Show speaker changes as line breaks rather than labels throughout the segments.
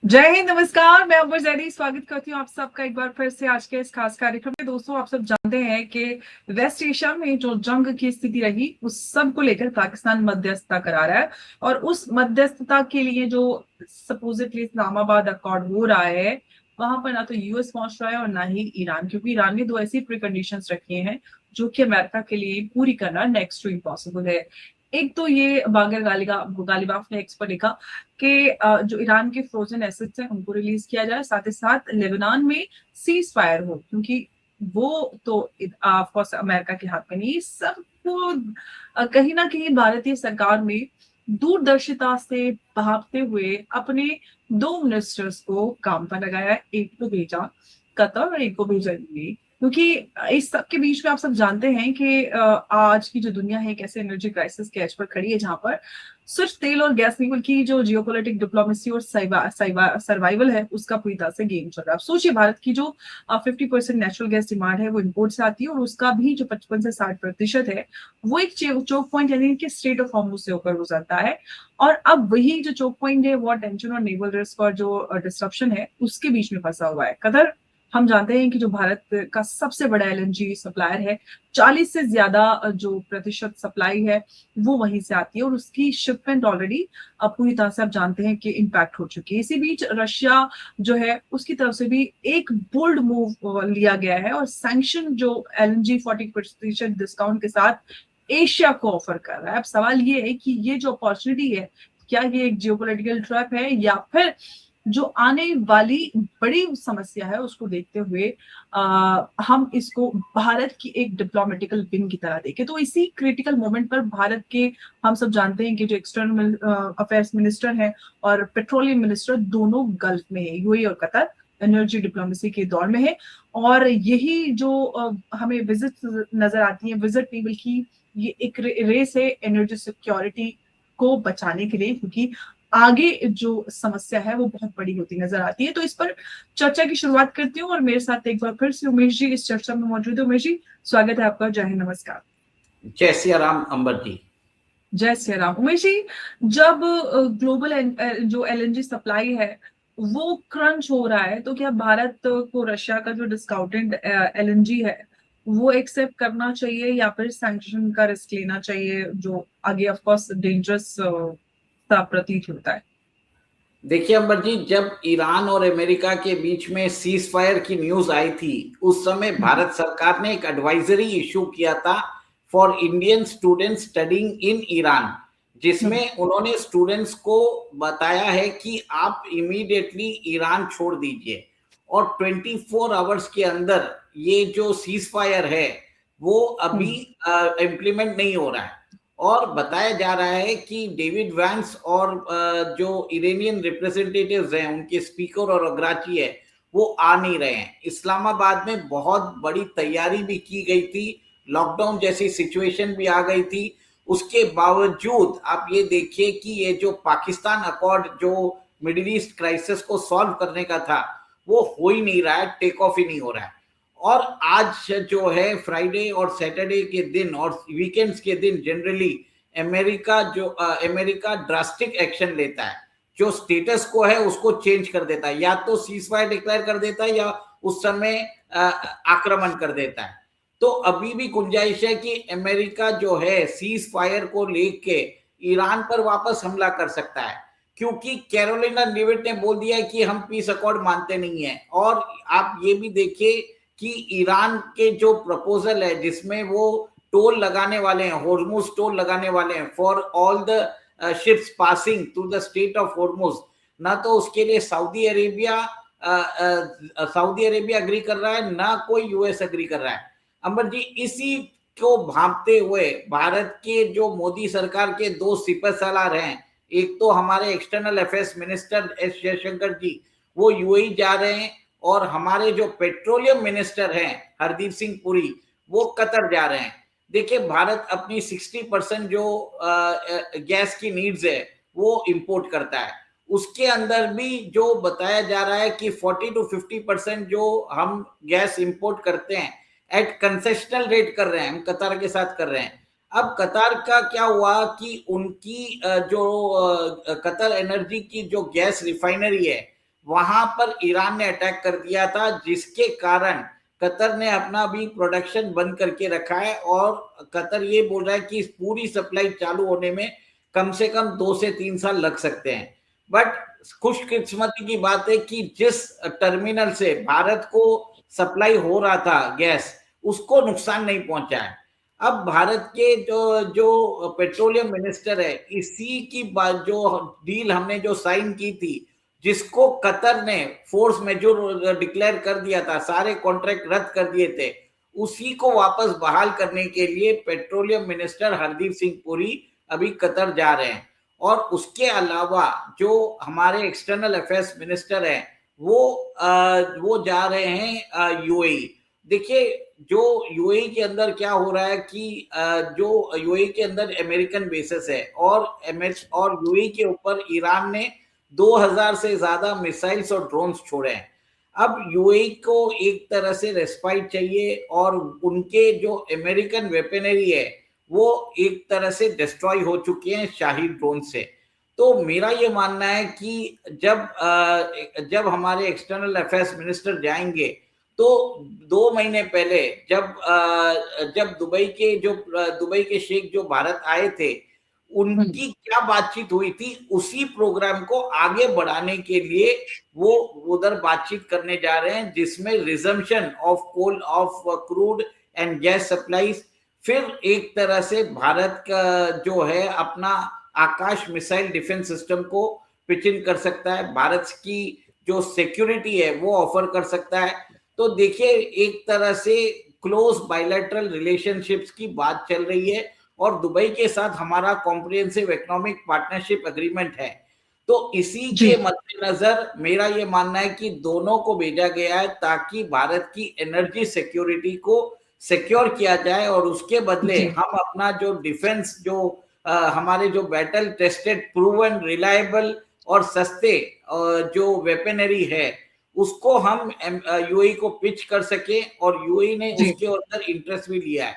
जय हिंद, नमस्कार। मैं अंबर जैदी स्वागत करती हूँ आप सबका एक बार फिर से आज के इस खास कार्यक्रम में। दोस्तों, आप सब जानते हैं कि वेस्ट एशिया में जो जंग की स्थिति रही उस सब को लेकर पाकिस्तान मध्यस्थता करा रहा है। और उस मध्यस्थता के लिए जो सपोजिटली इस्लामाबाद अकॉर्ड हो रहा है, वहां पर ना तो यूएस पहुंच रहा है और ना ही ईरान, क्योंकि ईरान ने दो ऐसी प्रिकंडीशंस रखी हैं जो कि अमेरिका के लिए पूरी करना नेक्स्ट टू इम्पॉसिबल है। एक तो ये बागर गालिबाफ ने एक्सपर्ट लिखा कि जो ईरान के फ्रोजन एसेट्स हैं उनको रिलीज किया जाए, साथ ही साथ लेबनान में सीज फायर हो, क्योंकि वो तो ऑफकोर्स अमेरिका के हाथ में नहीं। सबको कहीं ना कहीं भारतीय सरकार में दूरदर्शिता से भागते हुए अपने दो मिनिस्टर्स को काम पर लगाया है। एक को भेजा कतर और एक को भेजा यूएई, क्योंकि इस सब के बीच में आप सब जानते हैं कि आज की जो दुनिया है एक ऐसे एनर्जी क्राइसिस के एज पर खड़ी है जहां पर सिर्फ तेल और गैस नहीं बल्कि जो जियोपॉलिटिक डिप्लोमेसी और सर्वाइवल है उसका पूरी तरह से गेम चल रहा है। आप सोचिए, भारत की जो 50% नेचुरल गैस डिमांड है वो इंपोर्ट से आती है और उसका भी जो 55 से 60% है वो एक चोक पॉइंट यानी कि स्ट्रेट ऑफ हॉर्मुज से होकर गुजरता है। और अब वही जो चोक पॉइंट है वो टेंशन और नेवल रिस्क और जो डिस्ट्रप्शन है उसके बीच में फंसा हुआ है। कतर, हम जानते हैं कि जो भारत का सबसे बड़ा एलएनजी सप्लायर है, 40 से ज्यादा जो प्रतिशत सप्लाई है वो वहीं से आती है और उसकी शिपमेंट ऑलरेडी पूरी तरह से आप जानते हैं कि इम्पैक्ट हो चुकी है। इसी बीच रशिया जो है उसकी तरफ से भी एक बोल्ड मूव लिया गया है और सैंक्शन जो एलएनजी 40% डिस्काउंट के साथ एशिया को ऑफर कर रहा है। अब सवाल ये है कि ये जो अपॉर्चुनिटी है, क्या ये एक जियोपॉलिटिकल ट्रैप है या फिर जो आने वाली बड़ी समस्या है उसको देखते हुए हम इसको भारत की एक डिप्लोमेटिकल विन की तरह देखें। तो इसी क्रिटिकल मोमेंट पर भारत के, हम सब जानते हैं कि जो एक्सटर्नल अफेयर्स मिनिस्टर हैं और पेट्रोलियम मिनिस्टर दोनों गल्फ में है, यूएई और कतर एनर्जी डिप्लोमेसी के दौर में है। और यही जो हमें विजिट नजर आती है, विजिट नहीं बल्कि ये एक रेस है एनर्जी सिक्योरिटी को बचाने के लिए, क्योंकि आगे जो समस्या है वो बहुत बड़ी होती नजर आती है। तो इस पर चर्चा की शुरुआत करती हूँ और मेरे साथ एक बार फिर से उमेश जी इस चर्चा में मौजूद है। उमेश जी, स्वागत है आपका। जय हिंद, नमस्कार।
जय सिया राम अंबर जी।
जय श्री राम। उमेश जी, जब ग्लोबल जो एलएनजी सप्लाई है वो क्रंच हो रहा है, तो क्या भारत को रशिया का जो डिस्काउंटेड एलएनजी है वो एक्सेप्ट करना चाहिए या फिर सैंक्शन का रिस्क लेना चाहिए, जो आगे ऑफ कोर्स डेंजरस सा प्रतीत होता है?
देखिए अंबर जी, जब ईरान और अमेरिका के बीच में सीज फायर की न्यूज आई थी उस समय भारत सरकार ने एक एडवाइजरी इशू किया था for Indian students studying in Iran, जिसमें उन्होंने स्टूडेंट्स को बताया है कि आप इमीडिएटली ईरान छोड़ दीजिए और 24 आवर्स के अंदर ये जो सीज फायर है वो अभी इम्प्लीमेंट नहीं हो रहा है। और बताया जा रहा है कि डेविड वैंस और जो इरानियन रिप्रेजेंटेटिव्स हैं उनके स्पीकर और अग्राची है वो आ नहीं रहे हैं। इस्लामाबाद में बहुत बड़ी तैयारी भी की गई थी, लॉकडाउन जैसी सिचुएशन भी आ गई थी, उसके बावजूद आप ये देखिए कि ये जो पाकिस्तान अकॉर्ड जो मिडिल ईस्ट क्राइसिस को सॉल्व करने का था वो हो ही नहीं रहा है, टेक ऑफ ही नहीं हो रहा है। और आज जो है फ्राइडे और सैटरडे के दिन और वीकेंड्स के दिन जनरली अमेरिका ड्रास्टिक एक्शन लेता है, जो स्टेटस को है उसको चेंज कर देता है, या तो सीज फायर डिक्लेयर कर देता है या उस समय आक्रमण कर देता है। तो अभी भी गुंजाइश है कि अमेरिका जो है सीज फायर को लेके ईरान पर वापस हमला कर सकता है, क्योंकि कैरोलिना लिविट ने बोल दिया है कि हम पीस अकॉर्ड मानते नहीं है। और आप ये भी देखिए कि ईरान के जो प्रपोजल है जिसमें वो टोल लगाने वाले हैं, हॉर्मुज टोल लगाने वाले हैं for all the ships passing through the state of Hormuz, ना तो उसके लिए सऊदी अरेबिया अग्री कर रहा है ना कोई यूएस अग्री कर रहा है। अंबर जी, इसी को भांपते हुए भारत के जो मोदी सरकार के दो सिपहसालार हैं, एक तो हमारे external affairs minister S Jaishankar ji वो यूएई जा रहे हैं और हमारे जो पेट्रोलियम मिनिस्टर हैं हरदीप सिंह पुरी वो कतर जा रहे हैं। देखिए, भारत अपनी 60% जो गैस की नीड्स है वो इंपोर्ट करता है, उसके अंदर भी जो बताया जा रहा है कि 40 to 50% जो हम गैस इंपोर्ट करते हैं एट कंसेशनल रेट कर रहे हैं, हम कतार के साथ कर रहे हैं। अब कतार का क्या हुआ कि उनकी जो कतर एनर्जी की जो गैस रिफाइनरी है वहां पर ईरान ने अटैक कर दिया था, जिसके कारण कतर ने अपना भी प्रोडक्शन बंद करके रखा है और कतर ये बोल रहा है कि इस पूरी सप्लाई चालू होने में कम से कम 2 से 3 साल लग सकते हैं। बट खुशकिस्मती की बात है कि जिस टर्मिनल से भारत को सप्लाई हो रहा था गैस, उसको नुकसान नहीं पहुंचा है। अब भारत के जो जो पेट्रोलियम मिनिस्टर है, इसी की बात, जो डील हमने जो साइन की थी, जिसको कतर ने फोर्स मेजोर डिक्लेयर कर दिया था, सारे कॉन्ट्रैक्ट रद्द कर दिए थे, उसी को वापस बहाल करने के लिए पेट्रोलियम मिनिस्टर हरदीप सिंह पुरी अभी कतर जा रहे हैं। और उसके अलावा जो हमारे एक्सटर्नल अफेयर्स मिनिस्टर हैं, वो जा रहे हैं यूएई। देखिए, जो यूएई के अंदर क्या हो रहा है कि जो यूएई के अंदर अमेरिकन बेसिस है और यूएई के ऊपर ईरान ने 2000 से ज्यादा मिसाइल्स और ड्रोन्स छोड़े हैं। अब यूएई को एक तरह से रेस्पाइट चाहिए और उनके जो अमेरिकन वेपनरी है वो एक तरह से डिस्ट्रॉय हो चुके हैं शाही ड्रोन से। तो मेरा ये मानना है कि जब हमारे एक्सटर्नल अफेयर्स मिनिस्टर जाएंगे तो 2 महीने पहले जब दुबई के शेख जो भारत आए थे, उनकी क्या बातचीट हुई थी, उसी प्रोग्राम को आगे बढ़ाने के लिए वो उधर बातचीत करने जा रहे हैं, जिसमें resumption of crude and gas supplies, फिर एक तरह से भारत का जो है अपना आकाश मिसाइल डिफेंस सिस्टम को पिच इन कर सकता है, भारत की जो सिक्योरिटी है वो ऑफर कर सकता है। तो देखिए, एक तरह से क्लोज बायलैटरल रिलेशनशिप्स की बात चल रही है और दुबई के साथ हमारा कॉम्प्रिहेंसिव इकोनॉमिक पार्टनरशिप एग्रीमेंट है। तो इसी के मद्देनजर मेरा ये मानना है कि दोनों को भेजा गया है ताकि भारत की एनर्जी सिक्योरिटी को सिक्योर किया जाए और उसके बदले हम अपना जो डिफेंस, जो हमारे जो बैटल टेस्टेड, प्रूवन, रिलायबल और सस्ते जो वेपनरी है, उसको हम यूएई को पिच कर सके और यूएई ने उसके अंदर इंटरेस्ट भी लिया है।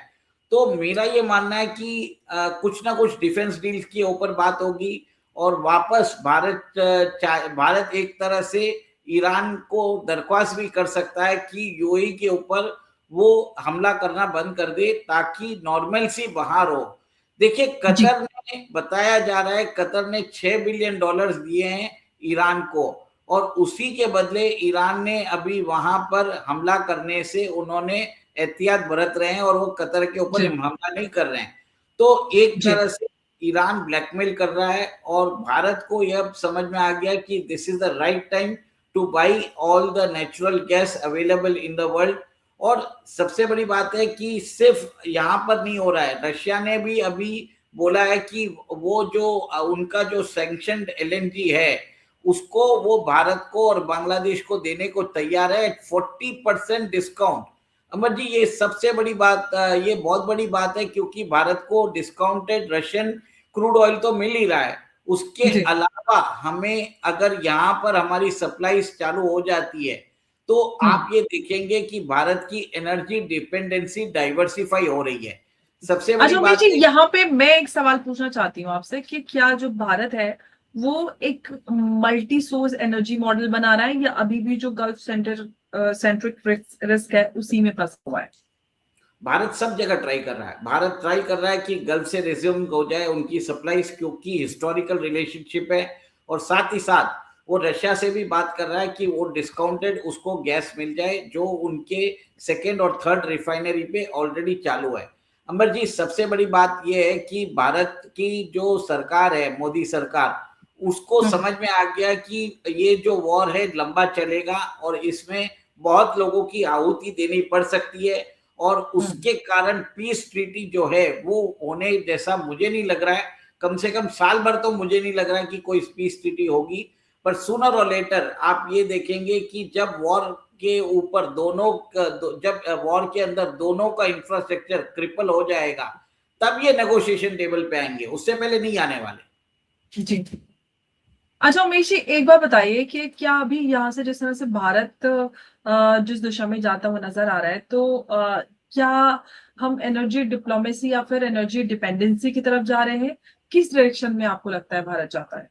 तो मेरा ये मानना है कि कुछ ना कुछ डिफेंस डील्स के ऊपर बात होगी और वापस भारत एक तरह से ईरान को दरख्वास्त भी कर सकता है कि यूएई के ऊपर वो हमला करना बंद कर दे ताकि नॉर्मल सी बहार हो। देखिए, कतर ने, बताया जा रहा है, कतर ने $6 बिलियन दिए हैं ईरान को और उसी के बदले ईरान ने अभी वहां पर हमला करने से उन्होंने एहतियात बरत रहे हैं और वो कतर के ऊपर हमला नहीं कर रहे हैं। तो एक तरह से ईरान ब्लैकमेल कर रहा है और भारत को यह समझ में आ गया कि this is the right time two by all the natural gas available in the world. और सबसे बड़ी बात है कि सिर्फ यहाँ पर नहीं हो रहा है, रशिया ने भी अभी बोला है कि वो जो उनका जो सैंक्शनड एलएनजी है उसको वो भारत को और बांग्लादेश को देने को तैयार है 40% डिस्काउंट। अमर जी, ये सबसे बड़ी बात, ये बहुत बड़ी बात है क्योंकि भारत को डिस्काउंटेड रशियन क्रूड ऑयल तो मिल ही रहा है, उसके अलावा हमें अगर यहाँ पर हमारी सप्लाईज चालू हो जाती है तो आप ये देखेंगे कि भारत की एनर्जी डिपेंडेंसी डाइवर्सिफाई हो रही है। सबसे बड़ी बात
जी, यहाँ पे मैं एक सवाल पूछना चाहती हूँ आपसे कि क्या जो भारत है वो एक मल्टी सोर्स एनर्जी मॉडल बना रहा है या अभी भी जो गल्फ सेंट्रिक रिस्क है उसी में फंसा हुआ है?
भारत सब जगह ट्राई कर रहा है। भारत ट्राई कर रहा है कि गल्फ से रिज्यूम हो जाए उनकी सप्लाईज, क्योंकि हिस्टोरिकल रिलेशनशिप है और साथ ही साथ वो रशिया से भी बात कर रहा है कि वो डिस्काउंटेड उसको गैस मिल जाए जो उनके सेकेंड और थर्ड रिफाइनरी पे ऑलरेडी चालू है। अंबर जी, सबसे बड़ी बात यह है कि भारत की जो सरकार है, मोदी सरकार, उसको समझ में आ गया कि ये जो वॉर है लंबा चलेगा और इसमें बहुत लोगों की आहुति देनी पड़ सकती है और उसके कारण पीस ट्रीटी जो है वो होने जैसा मुझे नहीं लग रहा है। कम से कम साल भर तो मुझे नहीं लग रहा है कि कोई पीस ट्रीटी होगी, पर सूनर और लेटर आप ये देखेंगे कि जब वॉर के ऊपर जब वॉर के अंदर दोनों का इंफ्रास्ट्रक्चर क्रिपल हो जाएगा तब ये नेगोशिएशन टेबल पे आएंगे, उससे पहले नहीं आने वाले।
जी। अच्छा उमेश जी, एक बार बताइए कि क्या अभी यहाँ से जिस तरह से भारत जिस दिशा में जाता हुआ नजर आ रहा है, तो क्या हम एनर्जी डिप्लोमेसी या फिर एनर्जी डिपेंडेंसी की तरफ जा रहे हैं? किस डायरेक्शन में आपको लगता है भारत जाता है?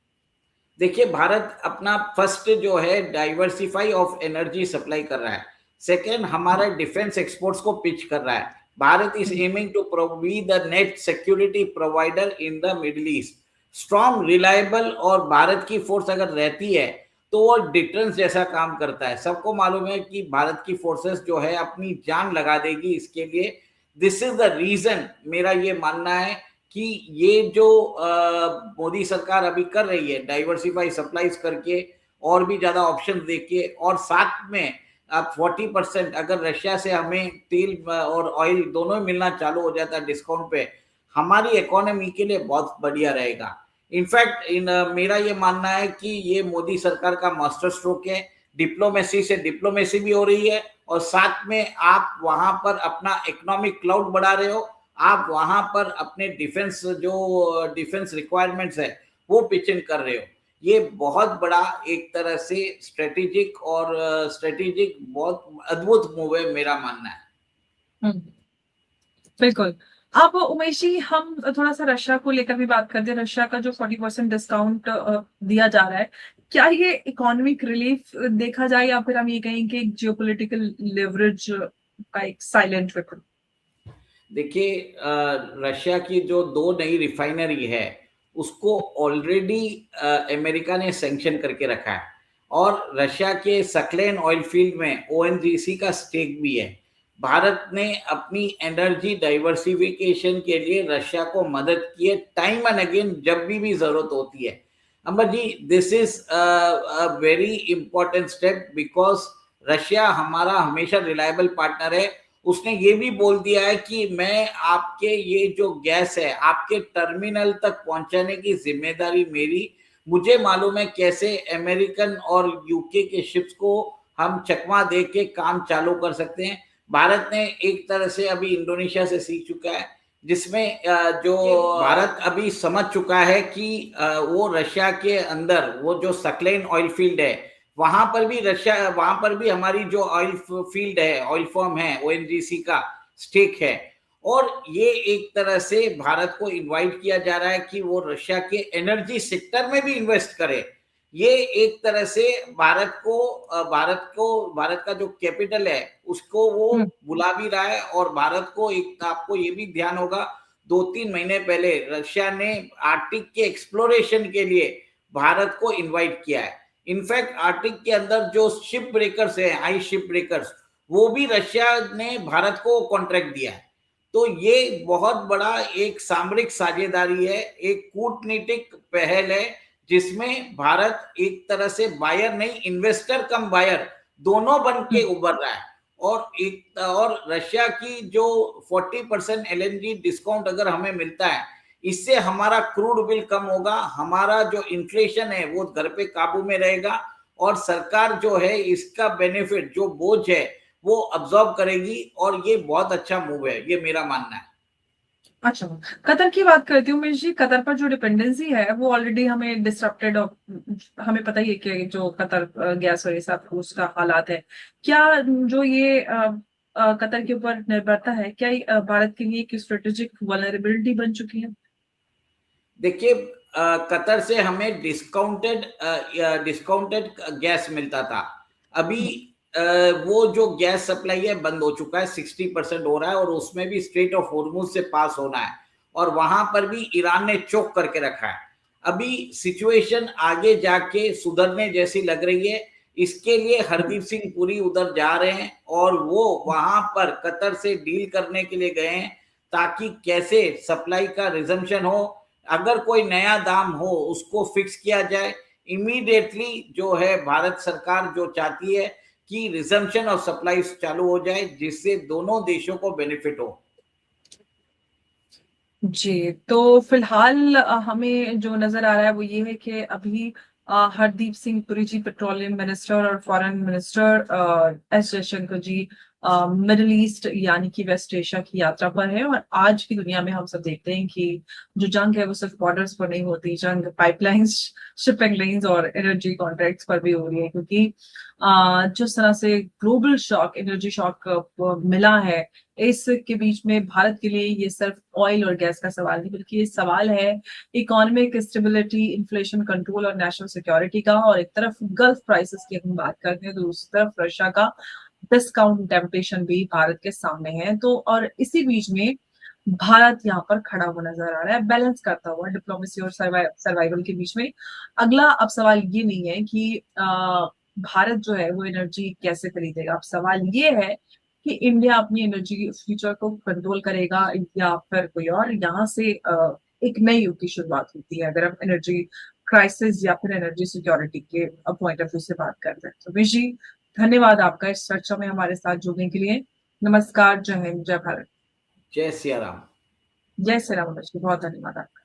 देखिए, भारत अपना फर्स्ट जो है डाइवर्सिफाई ऑफ एनर्जी सप्लाई कर रहा है। सेकेंड, हमारा डिफेंस एक्सपोर्ट्स को पिच कर रहा है। Bharat is aiming to be the net security provider in the Middle East. Strong, reliable, और भारत की फोर्स अगर रहती है तो वो डिफरेंस जैसा काम करता है। सबको मालूम है कि भारत की फोर्सेस जो है अपनी जान लगा देगी इसके लिए। दिस इज द रीजन, मेरा ये मानना है कि ये जो मोदी सरकार अभी कर रही है डाइवर्सिफाई सप्लाईज करके और भी ज्यादा ऑप्शन देके, और साथ में अब 40% अगर रशिया से हमें तेल और ऑयल दोनों ही मिलना चालू हो जाता है डिस्काउंट पे, हमारी इकोनॉमी के लिए बहुत बढ़िया रहेगा। इनफैक्ट मेरा ये मानना है कि ये मोदी सरकार का मास्टर स्ट्रोक है। डिप्लोमेसी से डिप्लोमेसी भी हो रही है, और साथ में आप वहां पर अपना इकोनॉमिक क्लाउड बढ़ा रहे हो। आप वहां पर अपने डिफेंस रिक्वायरमेंट्स है वो पिचिंग कर रहे हो। ये बहुत बड़ा एक तरह से स्ट्रेटेजिक बहुत अद्भुत मूव है, मेरा मानना है।
बिल्कुल। अब उमेश जी, हम थोड़ा सा रशिया को लेकर भी बात करते हैं। रशिया का जो 40% डिस्काउंट दिया जा रहा है, क्या ये इकोनॉमिक रिलीफ देखा जाए, या फिर हम ये कहें कि एक जियोपॉलिटिकल लेवरेज का एक साइलेंट वेपन?
देखिए, रशिया की जो 2 नई रिफाइनरी है उसको ऑलरेडी अमेरिका ने सैंक्शन करके रखा है, और रशिया के सकलेन ऑयल फील्ड में ओएनजीसी का स्टेक भी है। भारत ने अपनी एनर्जी डाइवर्सिफिकेशन के लिए रशिया को मदद की है टाइम एंड अगेन, जब भी जरूरत होती है। Amar ji, this is a very important step, because Russia हमारा हमेशा रिलायबल पार्टनर है। उसने ये भी बोल दिया है कि मैं आपके ये जो गैस है आपके टर्मिनल तक पहुंचाने की जिम्मेदारी मेरी। मुझे मालूम है कैसे अमेरिकन और यूके के शिप्स को हम चकमा दे के काम चालू कर सकते हैं। भारत ने एक तरह से अभी इंडोनेशिया से सीख चुका है, जिसमें जो भारत अभी समझ चुका है कि वो रशिया के अंदर वो जो सकलेन ऑयल फील्ड है वहां पर भी हमारी जो ऑयल फील्ड है, ऑयल फर्म है, ओएनजीसी का स्टेक है। और ये एक तरह से भारत को इनवाइट किया जा रहा है कि वो रशिया के एनर्जी सेक्टर में भी इन्वेस्ट करे। ये एक तरह से भारत का जो कैपिटल है उसको वो बुला भी रहा है। और भारत को एक, आपको ये भी ध्यान होगा, 2-3 महीने पहले रशिया ने आर्टिक के एक्सप्लोरेशन के लिए भारत को इनवाइट किया है। इनफैक्ट आर्टिक के अंदर जो शिप ब्रेकर्स है, आइस शिप ब्रेकर्स, वो भी रशिया ने भारत को कॉन्ट्रैक्ट दिया है। तो ये बहुत बड़ा एक सामरिक साझेदारी है, एक कूटनीतिक पहल है, जिसमें भारत एक तरह से बायर नहीं, इन्वेस्टर कम बायर दोनों बन के उभर रहा है। और रशिया की जो 40% एलएनजी डिस्काउंट अगर हमें मिलता है, इससे हमारा क्रूड बिल कम होगा, हमारा जो इन्फ्लेशन है वो घर पे काबू में रहेगा, और सरकार जो है इसका बेनिफिट, जो बोझ है वो अब्सॉर्ब करेगी। और ये बहुत अच्छा मूव है, ये मेरा मानना है।
अच्छा, कतर की बात करती हूँ उमेश जी। कतर पर जो डिपेंडेंसी है वो ऑलरेडी हमें डिसरप्टेड, और हमें पता ही है कि जो कतर गैस और ये सब उसका हालात है। क्या जो ये कतर के ऊपर निर्भरता है, क्या ये भारत के लिए एक स्ट्रेटेजिक वल्नरेबिलिटी बन चुकी है?
देखिए, कतर से हमें डिस्काउंटेड गैस मिलता था। अभी वो जो गैस सप्लाई है बंद हो चुका है, 60% हो रहा है, और उसमें भी स्ट्रेट ऑफ हॉर्मुज से पास होना है, और वहां पर भी ईरान ने चोक करके रखा है। अभी सिचुएशन आगे जाके सुधरने जैसी लग रही है। इसके लिए हरदीप सिंह पुरी उधर जा रहे हैं, और वो वहां पर कतर से डील करने के लिए गए हैं, ताकि कैसे सप्लाई का रिजम्पशन हो, अगर कोई नया दाम हो उसको फिक्स किया जाए। इमीडिएटली जो है भारत सरकार जो चाहती है कि रिजम्पशन ऑफ सप्लाई चालू हो जाए, जिससे दोनों देशों को बेनिफिट हो।
जी, तो फिलहाल हमें जो नजर आ रहा है वो ये है कि अभी हरदीप सिंह पुरी जी पेट्रोलियम मिनिस्टर और फॉरेन मिनिस्टर एस जयशंकर जी मिडिल ईस्ट यानी कि वेस्ट एशिया की यात्रा पर है। और आज की दुनिया में हम सब देखते हैं कि जो जंग है वो सिर्फ बॉर्डर्स पर नहीं होती, जंग पाइपलाइंस, शिपिंग लाइंस और एनर्जी कॉन्ट्रैक्ट्स पर भी हो रही है, क्योंकि जिस तरह से ग्लोबल शॉक, एनर्जी शॉक मिला है, इसके बीच में भारत के लिए ये सिर्फ ऑयल और गैस का सवाल नहीं, बल्कि ये सवाल है इकोनॉमिक स्टेबिलिटी, इन्फ्लेशन कंट्रोल और नेशनल सिक्योरिटी का। और एक तरफ गल्फ क्राइसिस की हम बात करते हैं तो दूसरी तरफ रशिया का डिस्काउंट टेम्पटेशन भी भारत के सामने है। तो और इसी बीच में भारत यहाँ पर खड़ा हुआ नजर आ रहा है, बैलेंस करता हुआ डिप्लोमेसी और सर्वाइवल के बीच में। अगला अब सवाल ये नहीं है कि भारत जो है वो एनर्जी कैसे खरीदेगा, अब सवाल ये है कि इंडिया अपनी एनर्जी फ्यूचर को कंट्रोल करेगा या फिर कोई और। यहाँ से एक नई युग की शुरुआत होती है अगर हम एनर्जी क्राइसिस या फिर एनर्जी सिक्योरिटी के पॉइंट ऑफ व्यू से बात करते हैं। तो विश जी, धन्यवाद आपका इस चर्चा में हमारे साथ जुड़ने के लिए। नमस्कार, जय हिंद, जय भारत।
जय सिया राम।
जय श्री राम। बहुत धन्यवाद आपका।